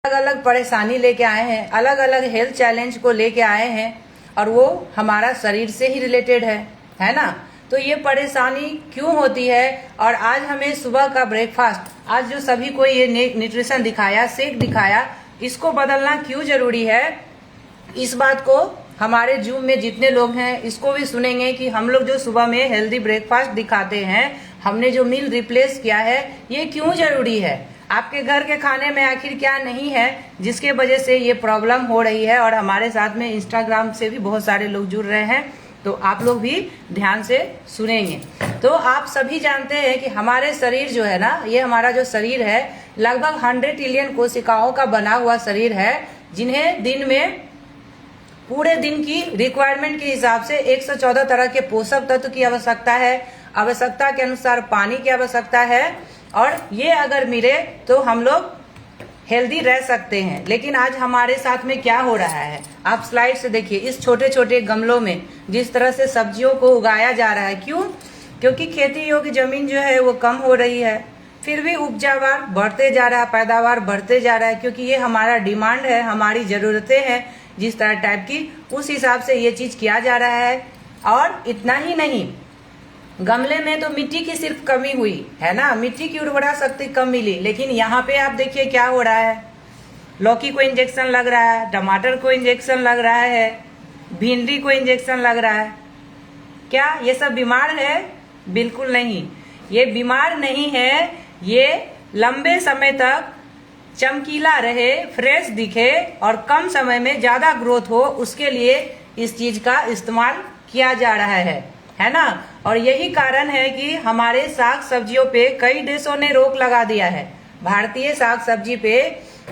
अलग अलग परेशानी लेके आए हैं, अलग अलग हेल्थ चैलेंज को लेके आए हैं और वो हमारा शरीर से ही रिलेटेड है ना। तो ये परेशानी क्यों होती है और आज हमें सुबह का ब्रेकफास्ट, आज जो सभी को ये न्यूट्रिशन दिखाया, शेक दिखाया, इसको बदलना क्यों जरूरी है, इस बात को हमारे जूम में जितने लोग हैं इसको भी सुनेंगे कि हम लोग जो सुबह में हेल्दी ब्रेकफास्ट दिखाते हैं, हमने जो मील रिप्लेस किया है, ये क्यों जरूरी है। आपके घर के खाने में आखिर क्या नहीं है जिसके वजह से ये प्रॉब्लम हो रही है। और हमारे साथ में इंस्टाग्राम से भी बहुत सारे लोग जुड़ रहे हैं, तो आप लोग भी ध्यान से सुनेंगे। तो आप सभी जानते हैं कि हमारे शरीर जो है ना, ये हमारा जो शरीर है लगभग 100 ट्रिलियन कोशिकाओं का बना हुआ शरीर है, जिन्हें दिन में पूरे दिन की रिक्वायरमेंट के हिसाब से 114 तरह के पोषक तत्व की आवश्यकता है, आवश्यकता के अनुसार पानी की आवश्यकता है, और ये अगर मिले तो हम लोग हेल्दी रह सकते हैं। लेकिन आज हमारे साथ में क्या हो रहा है, आप स्लाइड से देखिए। इस छोटे छोटे गमलों में जिस तरह से सब्जियों को उगाया जा रहा है, क्यों? क्योंकि खेती योग्य जमीन जो है वो कम हो रही है, फिर भी उपजावार बढ़ते जा रहा है, पैदावार बढ़ते जा रहा है, क्योंकि ये हमारा डिमांड है, हमारी जरूरतें हैं जिस तरह टाइप की, उस हिसाब से ये चीज किया जा रहा है। और इतना ही नहीं, गमले में तो मिट्टी की सिर्फ कमी हुई है ना, मिट्टी की उर्वरा शक्ति कम मिली, लेकिन यहाँ पे आप देखिए क्या हो रहा है। लौकी को इंजेक्शन लग रहा है, टमाटर को इंजेक्शन लग रहा है, भिंडी को इंजेक्शन लग रहा है। क्या ये सब बीमार है? बिल्कुल नहीं, ये बीमार नहीं है। ये लंबे समय तक चमकीला रहे, फ्रेश दिखे और कम समय में ज्यादा ग्रोथ हो, उसके लिए इस चीज का इस्तेमाल किया जा रहा है ना। और यही कारण है कि हमारे साग सब्जियों पे कई देशों ने रोक लगा दिया है। भारतीय साग सब्जी पे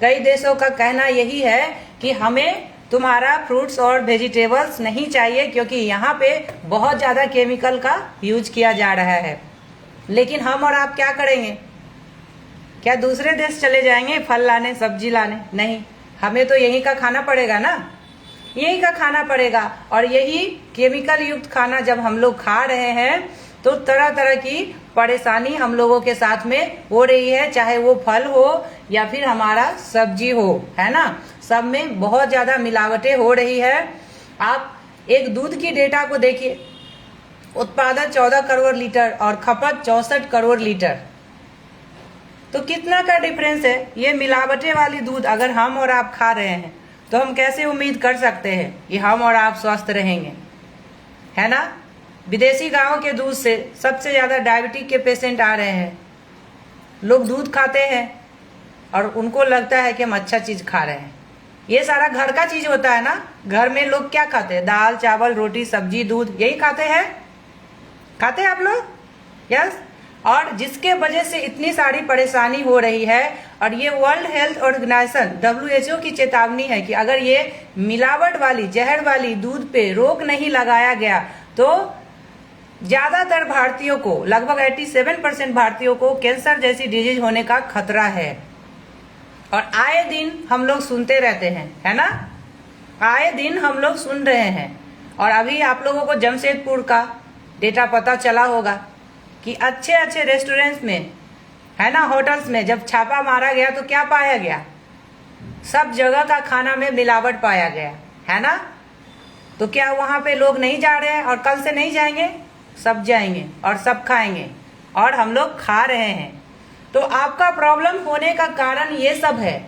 कई देशों का कहना यही है कि हमें तुम्हारा फ्रूट्स और वेजिटेबल्स नहीं चाहिए, क्योंकि यहाँ पे बहुत ज्यादा केमिकल का यूज किया जा रहा है। लेकिन हम और आप क्या करेंगे? क्या दूसरे देश चले जाएंगे फल लाने, सब्जी लाने? नहीं, हमें तो यही का खाना पड़ेगा ना, यही का खाना पड़ेगा। और यही केमिकल युक्त खाना जब हम लोग खा रहे हैं तो तरह तरह की परेशानी हम लोगों के साथ में हो रही है, चाहे वो फल हो या फिर हमारा सब्जी हो, है ना। सब में बहुत ज्यादा मिलावटें हो रही है। आप एक दूध की डेटा को देखिए, उत्पादन 14 करोड़ लीटर और खपत 64 करोड़ लीटर, तो कितना का डिफरेंस है। ये मिलावटें वाली दूध अगर हम और आप खा रहे हैं तो हम कैसे उम्मीद कर सकते हैं कि हम और आप स्वस्थ रहेंगे, है ना। विदेशी गायों के दूध से सबसे ज्यादा डायबिटीज के पेशेंट आ रहे हैं। लोग दूध खाते हैं और उनको लगता है कि हम अच्छा चीज खा रहे हैं। ये सारा घर का चीज होता है ना। घर में लोग क्या खाते हैं? दाल, चावल, रोटी, सब्जी, दूध, यही खाते हैं। खाते हैं आप लोग? यस। और जिसके वजह से इतनी सारी परेशानी हो रही है। और ये वर्ल्ड हेल्थ ऑर्गेनाइजेशन WHO की चेतावनी है कि अगर ये मिलावट वाली, जहर वाली दूध पे रोक नहीं लगाया गया तो ज्यादातर भारतीयों को, लगभग 87% भारतीयों को कैंसर जैसी डिजीज होने का खतरा है। और आए दिन हम लोग सुनते रहते हैं, है ना, आए दिन हम लोग सुन रहे हैं। और अभी आप लोगों को जमशेदपुर का डेटा पता चला होगा कि अच्छे अच्छे रेस्टोरेंट्स में, है ना, होटल्स में जब छापा मारा गया तो क्या पाया गया? सब जगह का खाना में मिलावट पाया गया, है ना। तो क्या वहां पे लोग नहीं जा रहे हैं? और कल से नहीं जाएंगे? सब जाएंगे और सब खाएंगे, और हम लोग खा रहे हैं। तो आपका प्रॉब्लम होने का कारण ये सब है।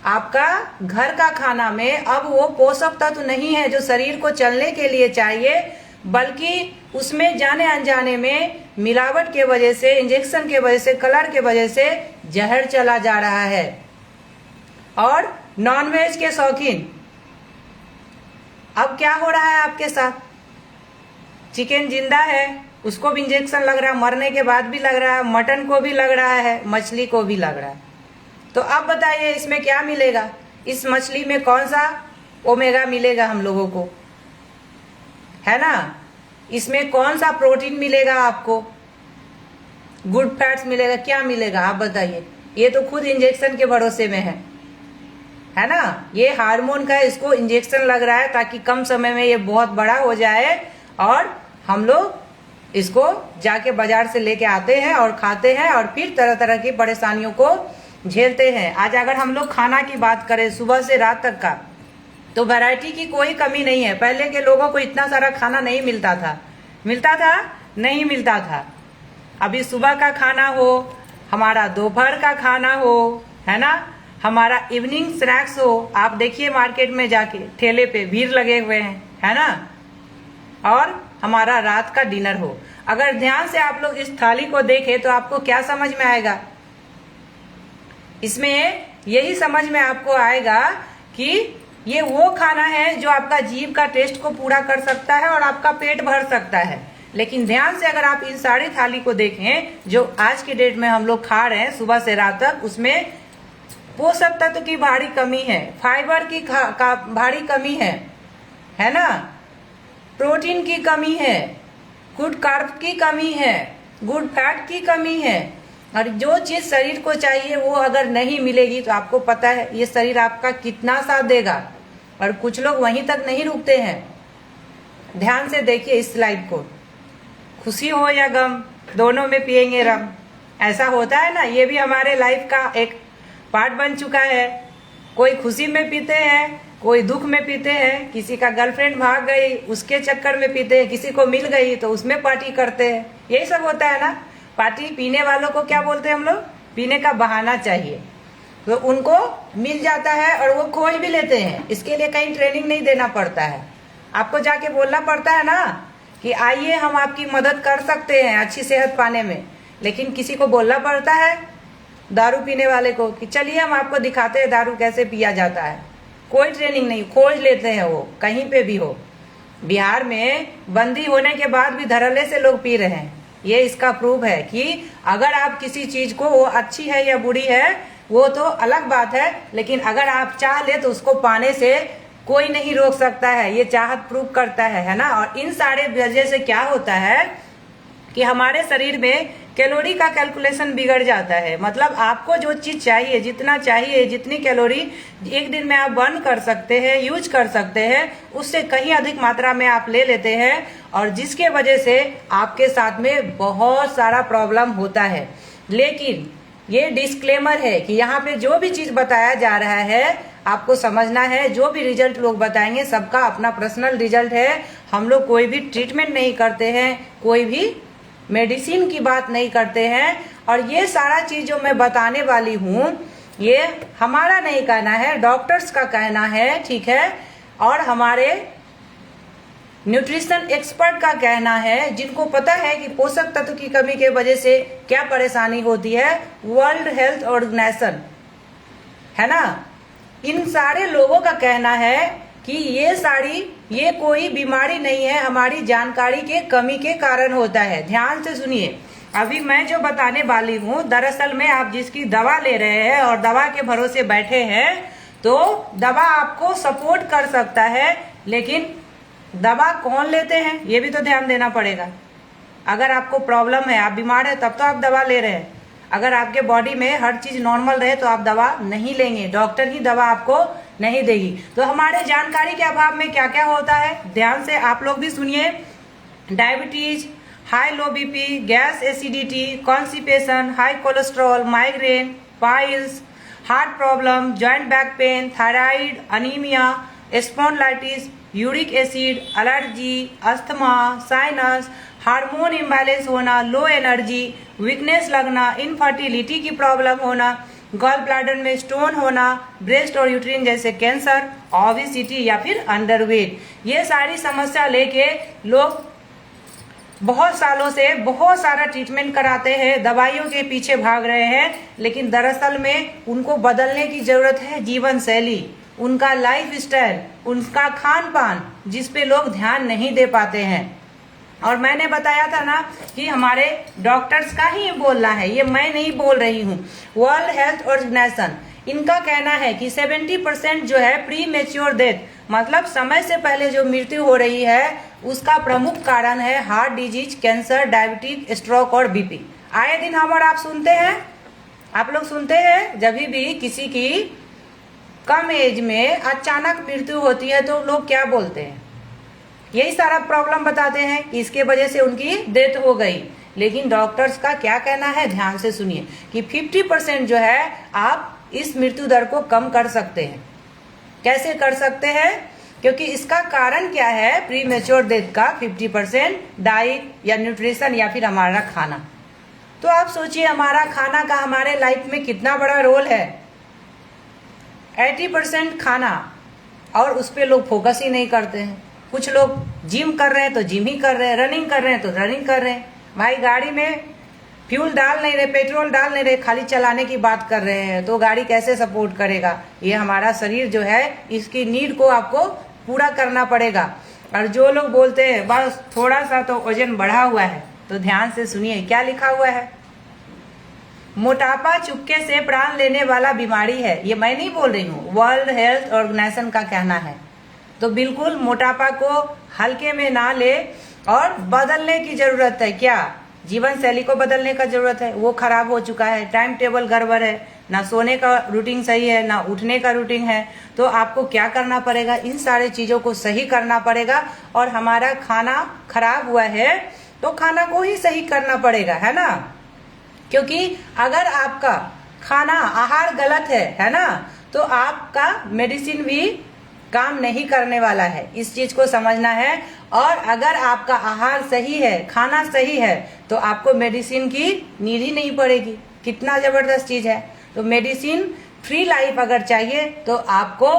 आपका घर का खाना में अब वो पोषक तत्व नहीं है जो शरीर को चलने के लिए चाहिए, बल्कि उसमें जाने अनजाने में मिलावट के वजह से, इंजेक्शन के वजह से, कलर के वजह से जहर चला जा रहा है। और नॉनवेज के शौकीन, अब क्या हो रहा है आपके साथ? चिकन जिंदा है, उसको भी इंजेक्शन लग रहा है, मरने के बाद भी लग रहा है, मटन को भी लग रहा है, मछली को भी लग रहा है। तो अब बताइए इसमें क्या मिलेगा? इस मछली में कौन सा ओमेगा मिलेगा हम लोगों को, है ना। इसमें कौन सा प्रोटीन मिलेगा आपको? गुड फैट्स मिलेगा? क्या मिलेगा आप बताइए? ये तो खुद इंजेक्शन के भरोसे में है ना। ये हार्मोन का इसको इंजेक्शन लग रहा है ताकि कम समय में ये बहुत बड़ा हो जाए, और हम लोग इसको जाके बाजार से लेके आते हैं और खाते हैं, और फिर तरह तरह की परेशानियों को झेलते हैं। आज अगर हम लोग खाना की बात करें सुबह से रात तक का, तो वैरायटी की कोई कमी नहीं है। पहले के लोगों को इतना सारा खाना नहीं मिलता था, नहीं मिलता था। अभी सुबह का खाना हो, हमारा दोपहर का खाना हो, है ना, हमारा इवनिंग स्नैक्स हो। आप देखिए मार्केट में जाके ठेले पे भीड़ लगे हुए हैं, है ना, और हमारा रात का डिनर हो। अगर ध्यान से आप लोग इस थाली को देखें तो आपको क्या समझ में आएगा? इसमें यही समझ में आपको आएगा कि ये वो खाना है जो आपका जीभ का टेस्ट को पूरा कर सकता है और आपका पेट भर सकता है। लेकिन ध्यान से अगर आप इन सारी थाली को देखें जो आज के डेट में हम लोग खा रहे हैं सुबह से रात तक, उसमें पोषक तत्व की भारी कमी है, फाइबर की भारी कमी है ना, प्रोटीन की कमी है, गुड कार्ब की कमी है, गुड फैट की कमी है। और जो चीज शरीर को चाहिए वो अगर नहीं मिलेगी तो आपको पता है ये शरीर आपका कितना साथ देगा। और कुछ लोग वहीं तक नहीं रुकते हैं। ध्यान से देखिए इस स्लाइड को, खुशी हो या गम दोनों में पिएंगे रम, ऐसा होता है ना। ये भी हमारे लाइफ का एक पार्ट बन चुका है। कोई खुशी में पीते हैं, कोई दुख में पीते हैं। किसी का गर्लफ्रेंड भाग गई उसके चक्कर में पीते हैं, किसी को मिल गई तो उसमें पार्टी करते हैं। यही सब होता है ना। पार्टी पीने वालों को क्या बोलते हैं हम लोग? पीने का बहाना चाहिए, तो उनको मिल जाता है और वो खोज भी लेते हैं। इसके लिए कहीं ट्रेनिंग नहीं देना पड़ता है, आपको जाके बोलना पड़ता है ना कि आइए हम आपकी मदद कर सकते हैं अच्छी सेहत पाने में। लेकिन किसी को बोलना पड़ता है दारू पीने वाले को कि चलिए हम आपको दिखाते हैं दारू कैसे पिया जाता है। कोई ट्रेनिंग नहीं, खोज लेते हैं वो कहीं पे भी हो। बिहार में बंदी होने के बाद भी धड़ल्ले से लोग पी रहे हैं। ये इसका प्रूफ है कि अगर आप किसी चीज को वो अच्छी है या बुरी है वो तो अलग बात है, लेकिन अगर आप चाह ले तो उसको पाने से कोई नहीं रोक सकता है। ये चाहत प्रूव करता है ना। और इन सारे वजह से क्या होता है कि हमारे शरीर में कैलोरी का कैलकुलेशन बिगड़ जाता है। मतलब आपको जो चीज चाहिए, जितना चाहिए, जितनी कैलोरी एक दिन में आप बर्न कर सकते हैं, यूज कर सकते हैं, उससे कहीं अधिक मात्रा में आप ले लेते हैं। और जिसके वजह से आपके साथ में बहुत सारा प्रॉब्लम होता है। लेकिन ये डिस्क्लेमर है कि यहाँ पे जो भी चीज बताया जा रहा है आपको समझना है। जो भी रिजल्ट लोग बताएंगे सबका अपना पर्सनल रिजल्ट है। हम लोग कोई भी ट्रीटमेंट नहीं करते हैं, कोई भी मेडिसिन की बात नहीं करते हैं। और ये सारा चीज जो मैं बताने वाली हूँ ये हमारा नहीं कहना है, डॉक्टर्स का कहना है, ठीक है, और हमारे न्यूट्रिशन एक्सपर्ट का कहना है, जिनको पता है कि पोषक तत्व की कमी के वजह से क्या परेशानी होती है। वर्ल्ड हेल्थ ऑर्गेनाइजेशन है ना, इन सारे लोगों का कहना है कि ये कोई बीमारी नहीं है, हमारी जानकारी के कमी के कारण होता है। ध्यान से सुनिए, अभी मैं जो बताने वाली हूँ दरअसल में आप जिसकी दवा ले रहे हैं और दवा के भरोसे बैठे हैं तो दवा आपको सपोर्ट कर सकता है, लेकिन दवा कौन लेते हैं ये भी तो ध्यान देना पड़ेगा। अगर आपको प्रॉब्लम है, आप बीमार है, तब तो आप दवा ले रहे हैं। अगर आपके बॉडी में हर चीज नॉर्मल रहे तो आप दवा नहीं लेंगे, डॉक्टर ही दवा आपको नहीं देगी। तो हमारे जानकारी के अभाव में क्या क्या होता है ध्यान से आप लोग भी सुनिए। Diabetes, high low BP, gas acidity, constipation, high cholesterol, migraine, piles, heart problem, joint back pain, thyroid, anaemia, spondylitis, uric acid, allergy, asthma, sinus, hormone imbalance होना, लो एनर्जी, वीकनेस लगना, इनफर्टिलिटी की प्रॉब्लम होना, gall bladder में stone होना, breast और uterine जैसे cancer, obesity या फिर अंडरवेट, ये सारी समस्या लेके लोग बहुत सालों से बहुत सारा ट्रीटमेंट कराते हैं, दवाइयों के पीछे भाग रहे हैं। लेकिन दरअसल में उनको बदलने की जरूरत है जीवन शैली, उनका लाइफ स्टाइल, उनका खान पान, जिस पे लोग ध्यान नहीं दे पाते हैं। और मैंने बताया था ना कि हमारे डॉक्टर्स का ही बोलना है, ये मैं नहीं बोल रही हूँ। वर्ल्ड हेल्थ ऑर्गेनाइजेशन इनका कहना है कि 70% जो है प्री मेच्योर डेथ, मतलब समय से पहले जो मृत्यु हो रही है उसका प्रमुख कारण है heart disease, cancer, diabetes, stroke और बीपी। आए दिन हम और आप सुनते हैं, आप लोग सुनते हैं जब भी किसी की कम एज में अचानक मृत्यु होती है तो लोग क्या बोलते हैं, यही सारा प्रॉब्लम बताते हैं कि इसके वजह से उनकी डेथ हो गई। लेकिन डॉक्टर्स का क्या कहना है, ध्यान से सुनिए, कि 50% जो है आप इस मृत्यु दर को कम कर सकते हैं। कैसे कर सकते हैं? क्योंकि इसका कारण क्या है प्री मेच्योर डेथ का 50%? डाइट या न्यूट्रिशन या फिर हमारा खाना। तो आप सोचिए हमारा खाना का हमारे लाइफ में कितना बड़ा रोल है। 80% खाना, और उस पर लोग फोकस ही नहीं करते हैं। कुछ लोग जिम कर रहे हैं तो जिम ही कर रहे हैं, रनिंग कर रहे हैं तो रनिंग कर रहे हैं। भाई गाड़ी में फ्यूल डाल नहीं रहे, पेट्रोल डाल नहीं रहे, खाली चलाने की बात कर रहे हैं, तो गाड़ी कैसे सपोर्ट करेगा? ये हमारा शरीर जो है इसकी नीड को आपको पूरा करना पड़ेगा। और जो लोग बोलते हैं बस थोड़ा सा तो वजन बढ़ा हुआ है, तो ध्यान से सुनिए क्या लिखा हुआ है। मोटापा चुपके से प्राण लेने वाला बीमारी है। ये मैं नहीं बोल रही हूँ, वर्ल्ड हेल्थ ऑर्गेनाइजेशन का कहना है। तो बिल्कुल मोटापा को हल्के में ना ले और बदलने की जरूरत है। क्या? जीवन शैली को बदलने का जरूरत है। वो खराब हो चुका है, टाइम टेबल गड़बड़ है, ना सोने का रूटीन सही है, ना उठने का रूटीन है। तो आपको क्या करना पड़ेगा? इन सारे चीजों को सही करना पड़ेगा। और हमारा खाना खराब हुआ है तो खाना को ही सही करना पड़ेगा, है ना? क्योंकि अगर आपका खाना आहार गलत है ना, तो आपका मेडिसिन भी काम नहीं करने वाला है। इस चीज को समझना है। और अगर आपका आहार सही है, खाना सही है, तो आपको मेडिसिन की नीड ही नहीं पड़ेगी। कितना जबरदस्त चीज है। तो मेडिसिन फ्री लाइफ अगर चाहिए तो आपको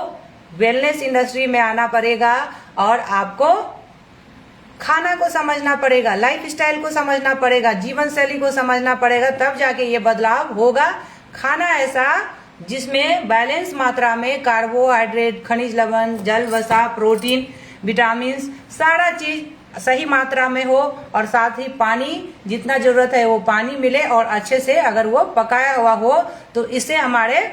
वेलनेस इंडस्ट्री में आना पड़ेगा और आपको खाना को समझना पड़ेगा, लाइफ स्टाइल को समझना पड़ेगा, जीवन शैली को समझना पड़ेगा, तब जाके ये बदलाव होगा। खाना ऐसा जिसमें बैलेंस मात्रा में कार्बोहाइड्रेट, खनिज लवण, जल, वसा, प्रोटीन, विटामिन, सारा चीज सही मात्रा में हो, और साथ ही पानी जितना जरूरत है वो पानी मिले, और अच्छे से अगर वो पकाया हुआ हो तो इससे हमारे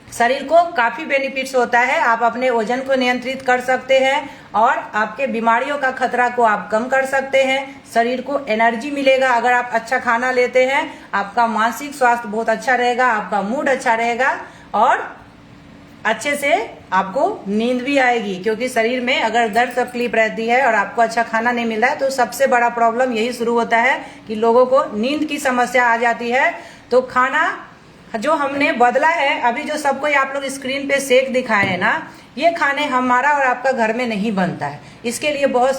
शरीर को काफी बेनिफिट्स होता है। आप अपने वजन को नियंत्रित कर सकते हैं और आपके बीमारियों का खतरा को आप कम कर सकते हैं। शरीर को एनर्जी मिलेगा अगर आप अच्छा खाना लेते हैं। आपका मानसिक स्वास्थ्य बहुत अच्छा रहेगा, आपका मूड अच्छा रहेगा, और अच्छे से आपको नींद भी आएगी। क्योंकि शरीर में अगर दर्द तकलीफ रहती है और आपको अच्छा खाना नहीं मिल रहा है, तो सबसे बड़ा प्रॉब्लम यही शुरू होता है कि लोगों को नींद की समस्या आ जाती है। तो खाना जो हमने बदला है, अभी जो सबको आप लोग स्क्रीन पे शेक दिखाए हैं ना, ये खाने हमारा और आपका घर में नहीं बनता है। इसके लिए बहुत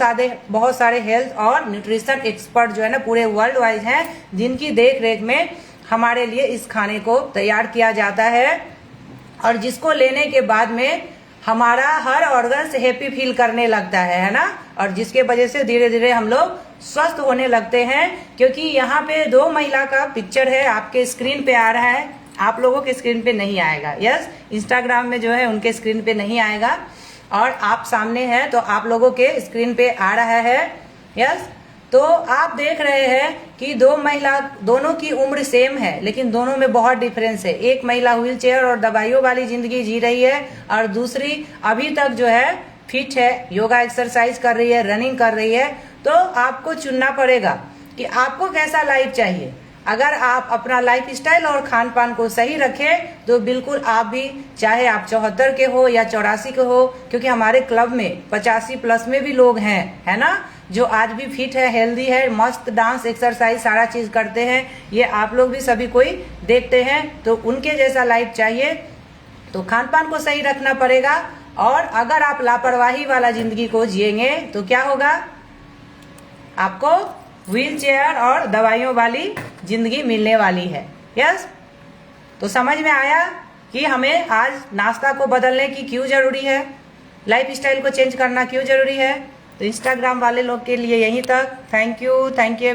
सारे हेल्थ और न्यूट्रिशन एक्सपर्ट जो है ना पूरे वर्ल्ड वाइड हैं, जिनकी देख रेख में हमारे लिए इस खाने को तैयार किया जाता है, और जिसको लेने के बाद में हमारा हर ऑर्गन से हैप्पी फील करने लगता है ना, और जिसके वजह से धीरे धीरे हम लोग स्वस्थ होने लगते हैं। क्योंकि यहाँ पे 2 महिला का पिक्चर है, आपके स्क्रीन पे आ रहा है, आप लोगों के स्क्रीन पे नहीं आएगा। यस, इंस्टाग्राम में जो है उनके स्क्रीन पे नहीं आएगा, और आप सामने हैं तो आप लोगों के स्क्रीन पे आ रहा है। यस, तो आप देख रहे हैं कि 2 महिला, दोनों की उम्र सेम है, लेकिन दोनों में बहुत डिफरेंस है। एक महिला व्हील चेयर और दवाइयों वाली जिंदगी जी रही है, और दूसरी अभी तक जो है फिट है, योगा एक्सरसाइज कर रही है, रनिंग कर रही है। तो आपको चुनना पड़ेगा कि आपको कैसा लाइफ चाहिए। अगर आप अपना लाइफ स्टाइल और खान पान को सही रखें तो बिल्कुल आप भी, चाहे आप 74 के हो या 84 के हो, क्योंकि हमारे क्लब में 85 प्लस में भी लोग हैं, है ना, जो आज भी फिट है, हेल्दी है, मस्त डांस एक्सरसाइज सारा चीज करते हैं। ये आप लोग भी सभी कोई देखते हैं। तो उनके जैसा लाइफ चाहिए तो खान पान को सही रखना पड़ेगा। और अगर आप लापरवाही वाला जिंदगी को जिएंगे तो क्या होगा? आपको व्हील चेयर और दवाइयों वाली जिंदगी मिलने वाली है। यस, तो समझ में आया कि हमें आज नाश्ता को बदलने की क्यों जरूरी है, लाइफ स्टाइल को चेंज करना क्यों जरूरी है। तो इंस्टाग्राम वाले लोग के लिए यहीं तक। Thank you every